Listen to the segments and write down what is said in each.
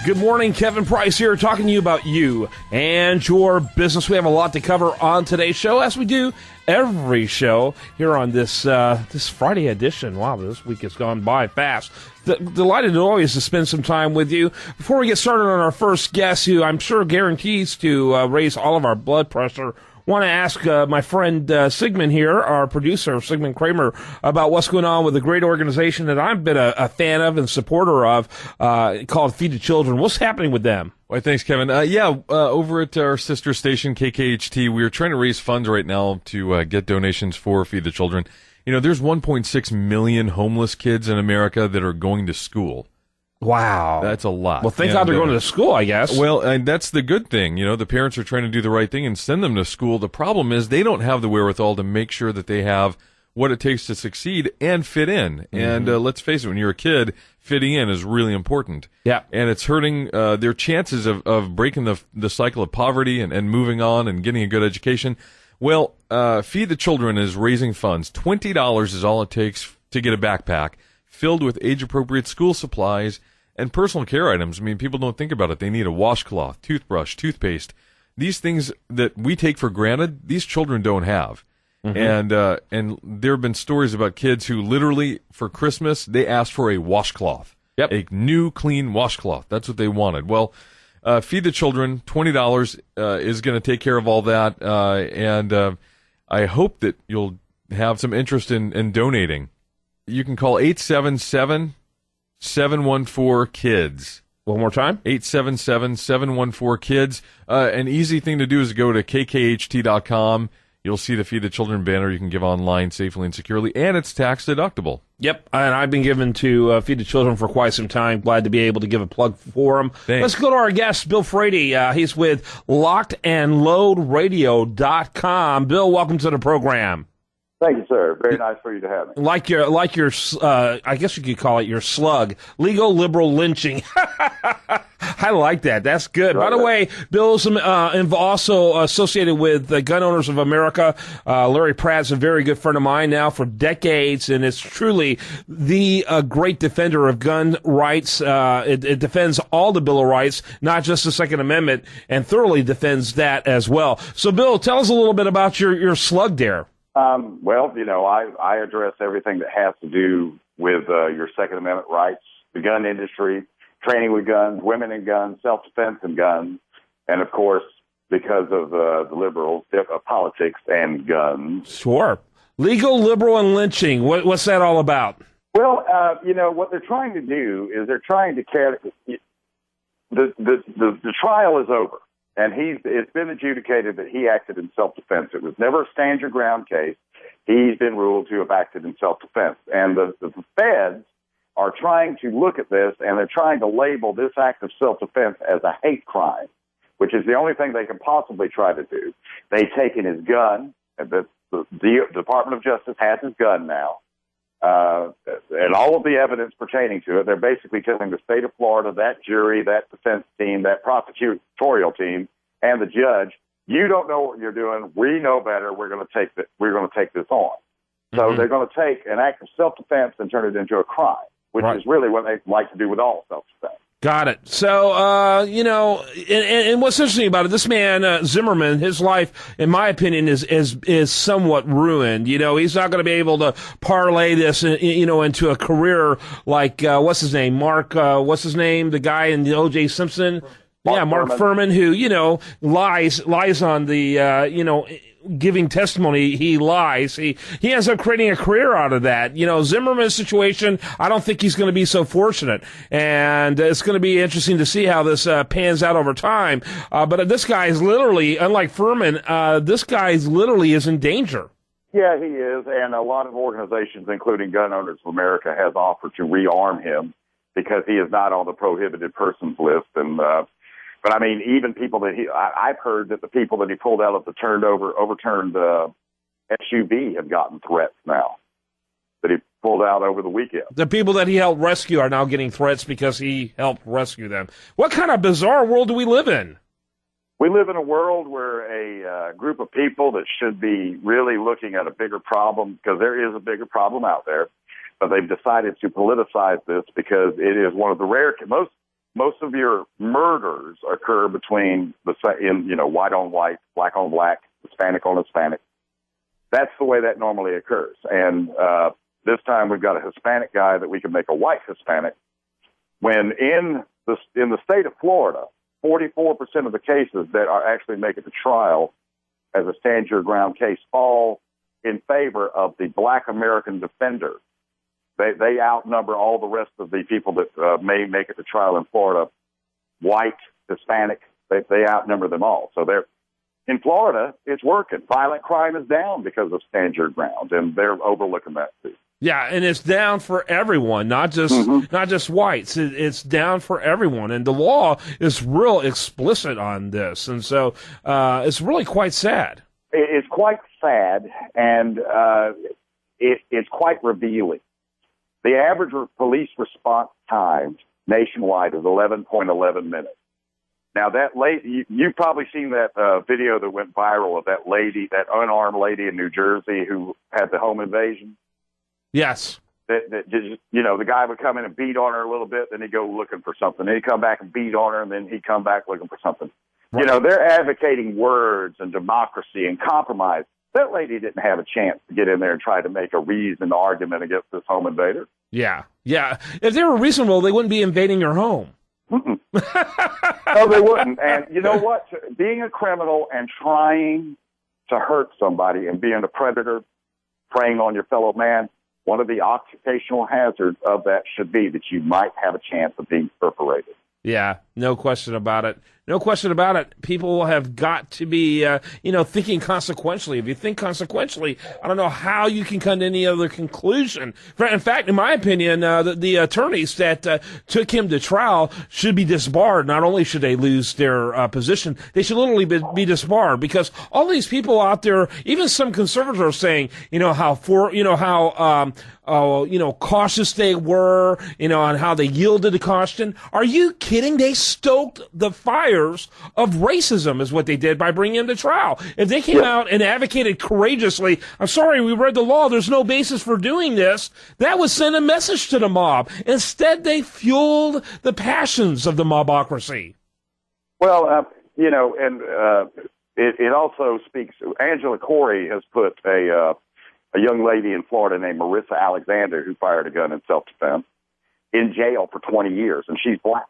Good morning, Kevin Price here, talking to you about you and your business. We have a lot to cover on today's show, as we do every show here on this Friday edition. Wow, this week has gone by fast. Delighted always to spend some time with you. Before we get started on our first guest, who I'm sure guarantees to raise all of our blood pressure, want to ask my friend Sigmund here, our producer, Sigmund Kramer, about what's going on with a great organization that I've been a fan of and supporter of called Feed the Children. What's happening with them? Well, thanks, Kevin. Over at our sister station, KKHT, we are trying to raise funds right now to get donations for Feed the Children. You know, there's 1.6 million homeless kids in America that are going to school. Wow. That's a lot. Well, thank God they're going to school, I guess. Well, and that's the good thing. You know, the parents are trying to do the right thing and send them to school. The problem is they don't have the wherewithal to make sure that they have what it takes to succeed and fit in. Mm-hmm. And let's face it, when you're a kid, fitting in is really important. Yeah. And it's hurting their chances of breaking the cycle of poverty and moving on and getting a good education. Well, Feed the Children is raising funds. $20 is all it takes to get a backpack filled with age-appropriate school supplies and personal care items. I mean, people don't think about it. They need a washcloth, toothbrush, toothpaste. These things that we take for granted, these children don't have. Mm-hmm. And there have been stories about kids who literally, for Christmas, they asked for a washcloth. Yep. A new, clean washcloth. That's what they wanted. Well, Feed the Children, $20 is going to take care of all that. And I hope that you'll have some interest in donating. You can call 877-714-KIDS. One more time? 877-714-KIDS. An easy thing to do is go to kkht.com. You'll see the Feed the Children banner. You can give online safely and securely, and it's tax deductible. Yep, and I've been given to Feed the Children for quite some time. Glad to be able to give a plug for them. Thanks. Let's go to our guest, Bill Frady. He's with LockedAndLoadRadio.com. Bill, welcome to the program. Thank you, sir. Very nice for you to have me. Like your, I guess you could call it your slug, legal liberal lynching. I like that. That's good. Right. By the way, Bill's also associated with Gun Owners of America. Larry Pratt's a very good friend of mine now for decades, and it's truly the great defender of gun rights. It defends all the Bill of Rights, not just the Second Amendment, and thoroughly defends that as well. So, Bill, tell us a little bit about your slug there. Well, you know, I address everything that has to do with your Second Amendment rights, the gun industry, training with guns, women and guns, self-defense and guns, and, of course, because of the liberals, politics and guns. Sure. Legal, liberal, and lynching. What's that all about? Well, you know, what they're trying to do is they're trying to the trial is over. And it's been adjudicated that he acted in self-defense. It was never a stand-your-ground case. He's been ruled to have acted in self-defense. And the feds are trying to look at this, and they're trying to label this act of self-defense as a hate crime, which is the only thing they can possibly try to do. They've taken his gun. The Department of Justice has his gun now. And all of the evidence pertaining to it, they're basically telling the state of Florida, that jury, that defense team, that prosecutorial team, and the judge, you don't know what you're doing. We know better. We're going to take this on. So they're going to take an act of self-defense and turn it into a crime, which is really what they like to do with all self-defense. Got it. So, you know, and what's interesting about it, this man, Zimmerman, his life, in my opinion, is somewhat ruined. You know, he's not going to be able to parlay this, you know, into a career like, what's his name? The guy in the O.J. Simpson? Mark Furman, who, you know, lies on the, you know, giving testimony, he lies. He ends up creating a career out of that. You know, Zimmerman's situation, I don't think he's going to be so fortunate. And it's going to be interesting to see how this pans out over time. But this guy is literally, unlike Furman, this guy is literally in danger. Yeah, he is. And a lot of organizations, including Gun Owners of America, has offered to rearm him because he is not on the prohibited persons list. And, but I mean, even people that I've heard that the people that he pulled out of the overturned SUV have gotten threats now that he pulled out over the weekend. The people that he helped rescue are now getting threats because he helped rescue them. What kind of bizarre world do we live in? We live in a world where a group of people that should be really looking at a bigger problem, because there is a bigger problem out there, but they've decided to politicize this because it is one of the rare, most most of your murders occur between white on white, black on black, Hispanic on Hispanic. That's the way that normally occurs. And this time we've got a Hispanic guy that we can make a white Hispanic. When in the state of Florida, 44% of the cases that are actually make it to trial as a stand your ground case fall in favor of the black American defender. They outnumber all the rest of the people that may make it to trial in Florida, white, Hispanic. They outnumber them all. So in Florida, it's working. Violent crime is down because of stand your ground, and they're overlooking that too. Yeah, and it's down for everyone, not just whites. It's down for everyone, and the law is real explicit on this, and so it's really quite sad. It's quite sad, and it's quite revealing. The average police response time nationwide is 11.11 minutes. Now, that lady, you've probably seen that video that went viral of that lady, that unarmed lady in New Jersey who had the home invasion. Yes. That just, the guy would come in and beat on her a little bit, then he'd go looking for something. Then he'd come back and beat on her, and then he'd come back looking for something. Right. They're advocating words and democracy and compromise. That lady didn't have a chance to get in there and try to make a reasoned argument against this home invader. Yeah. If they were reasonable, they wouldn't be invading your home. No, they wouldn't. And you know what? Being a criminal and trying to hurt somebody and being a predator, preying on your fellow man, one of the occupational hazards of that should be that you might have a chance of being perforated. Yeah, no question about it. No question about it. People have got to be, thinking consequentially. If you think consequentially, I don't know how you can come to any other conclusion. In fact, in my opinion, the attorneys that took him to trial should be disbarred. Not only should they lose their position, they should literally be disbarred, because all these people out there, even some conservatives are saying, how cautious they were, and how they yielded to caution. Are you kidding? They stoked the fires of racism is what they did by bringing him to trial. If they came out and advocated courageously, I'm sorry, we read the law, there's no basis for doing this, that would send a message to the mob. Instead, they fueled the passions of the mobocracy. Well, it also speaks, Angela Corey has put a young lady in Florida named Marissa Alexander, who fired a gun in self-defense, in jail for 20 years, and she's black.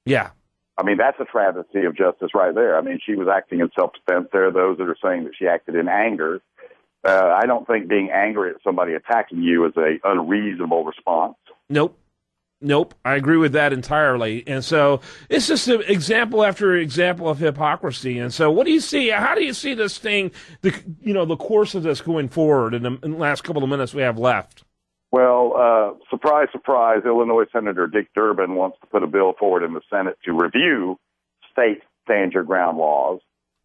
Yeah. I mean, that's a travesty of justice right there. I mean, she was acting in self-defense. There are those that are saying that she acted in anger. I don't think being angry at somebody attacking you is an unreasonable response. Nope. I agree with that entirely. And so it's just an example after example of hypocrisy. And so what do you see? How do you see this thing, the course of this going forward in the last couple of minutes we have left? Well, surprise, surprise, Illinois Senator Dick Durbin wants to put a bill forward in the Senate to review state stand your ground laws.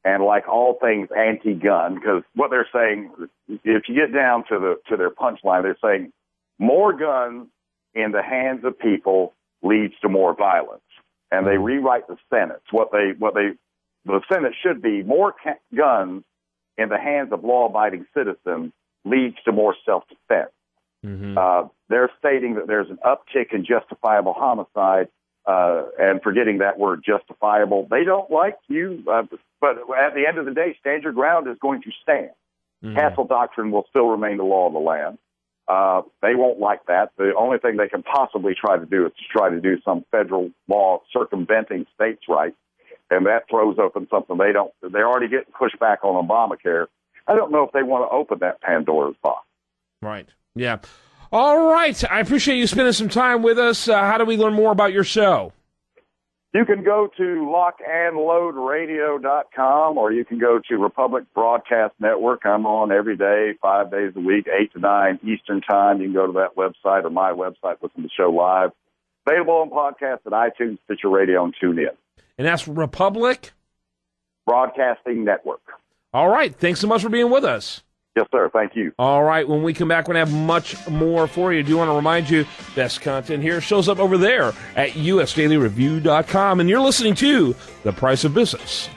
And like all things anti-gun, because what they're saying, if you get down to their punchline, they're saying more guns in the hands of people leads to more violence. And they rewrite the sentence. The sentence should be more guns in the hands of law-abiding citizens leads to more self-defense. Mm-hmm. They're stating that there's an uptick in justifiable homicide, and forgetting that word justifiable. They don't like you, but at the end of the day, stand your ground is going to stand. Mm-hmm. Castle doctrine will still remain the law of the land. They won't like that. The only thing they can possibly try to do is to try to do some federal law circumventing states' rights, and that throws open something they're already getting pushback on Obamacare. I don't know if they want to open that Pandora's box. Right. Yeah. All right. I appreciate you spending some time with us. How do we learn more about your show? You can go to lockandloadradio.com, or you can go to Republic Broadcast Network. I'm on every day, 5 days a week, 8 to 9 Eastern Time. You can go to that website or my website, listen to the show live. Available on podcast at iTunes, Stitcher Radio, and TuneIn. And that's Republic Broadcasting Network. All right. Thanks so much for being with us. Yes, sir. Thank you. All right. When we come back, we're going to have much more for you. I do want to remind you, best content here shows up over there at usdailyreview.com. And you're listening to The Price of Business.